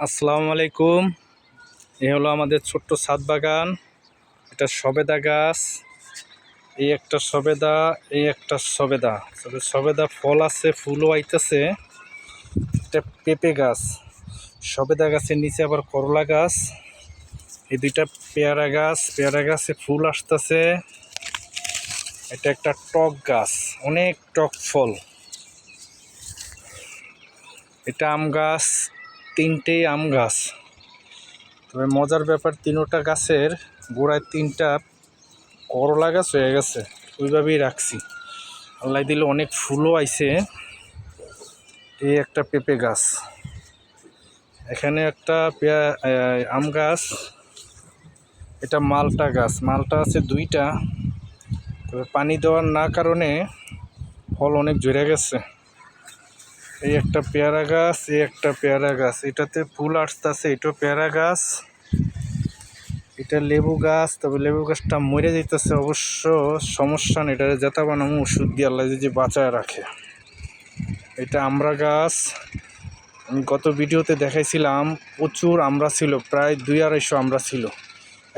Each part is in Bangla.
আসসালামু আলাইকুম। এই হলো আমাদের ছোট্ট ছাদ বাগান। এটা সবেদা গাছ। এই একটা সবেদা, এই একটা সবেদা। তবে সবেদা ফল আছে, ফুলও আইতেছে। এটা পেঁপে গাছ। সবেদা গাছের নিচে আবার করলা গাছ। এই দুইটা পেয়ারা গাছ। পেয়ারা গাছে ফুল আসতেছে। এটা একটা টক গাছ, অনেক টক ফল। এটা আম গাছ, তিনটেই আম গাছ। তবে মজার ব্যাপার, তিনোটা গাছের গোড়ায় তিনটা করলা গাছ হয়ে গেছে। ওইভাবেই রাখছি। আল্লাহ দিলে অনেক ফুলও আইছে। এই একটা পেঁপে গাছ, এখানে একটা আম গাছ। এটা মালটা গাছ। মালটা আছে দুইটা, তবে পানি দেওয়ার না কারণে ফল অনেক ঝরে গেছে। এই একটা পেয়ারা গাছ, এই একটা পেয়ারা গাছ। এটাতে ফুল আসতেছে। এটাও পেয়ারা গাছ। এটা লেবু গাছ। তবে লেবু গাছটা মরে যেতেছে। অবশ্য সমস্যা নেই, এটা যেটা বানাবো ওষুধ দিয়ে আল্লাহ যদি বাঁচায় রাখে। এটা আমড়া গাছ। আমি গত ভিডিওতে দেখাইছিলাম প্রচুর আমড়া ছিল, প্রায় 200-250 আমড়া ছিল।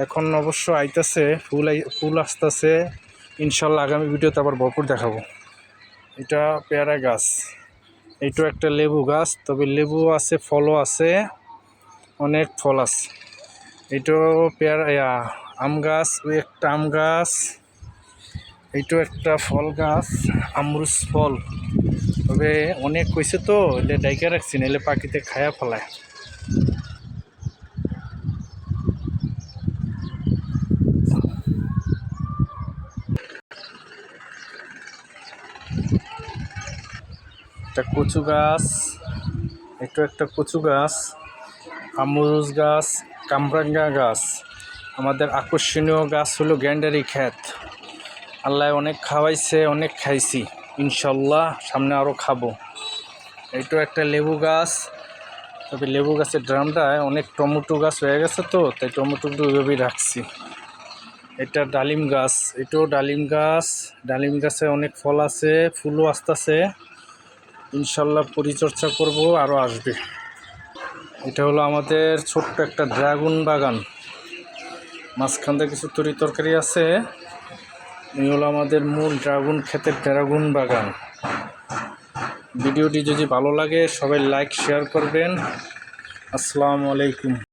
এখন অবশ্য আইতেছে, ফুল আসতেছে। ইনশাল্লাহ আগামী ভিডিওতে আবার ভরপুর দেখাবো। এটা পেয়ারা গাছ। এইটাও একটা লেবু গাছ। তবে লেবু আছে, ফলও আছে, অনেক ফল আছে। এটাও আম গাছ। ওই একটা আম গাছ। এইটাও একটা ফল গাছ, আমরুস ফল। তবে অনেক কইছে তো, এলে ডাইকা রাখছি, নাহলে পাখিতে খায়া ফেলায়। একটা কচু গাছ। এটা একটা কচু গাছ, আমরুস গাছ, কামরাঙ্গা গাছ। আমাদের আকর্ষণীয় গাছ হলো গ্যান্ডারি ক্ষেত। আল্লাহ অনেক খাওয়াইছে, অনেক খাইছি। ইনশাল্লাহ সামনে আরও খাবো। এইটাও একটা লেবু গাছ। তবে লেবু গাছের ড্রামটায় অনেক টমেটো গাছ হয়ে গেছে, তো তাই টমেটোগুলো ওইভাবেই রাখছি। এটা ডালিম গাছ। এটাও ডালিম গাছ। ডালিম গাছে অনেক ফল আছে, ফুলও আসতেছে। ইনশাল্লাহ পরিচর্যা করব, আরও আসবে। এটা হলো আমাদের ছোট্ট একটা ড্রাগন বাগান। মাঝখান থেকে কিছু তরকারি আছে। এই হলো আমাদের মূল ড্রাগন ক্ষেতের ড্রাগন বাগান। ভিডিওটি যদি ভালো লাগে সবাই লাইক শেয়ার করবেন। আসসালামু আলাইকুম।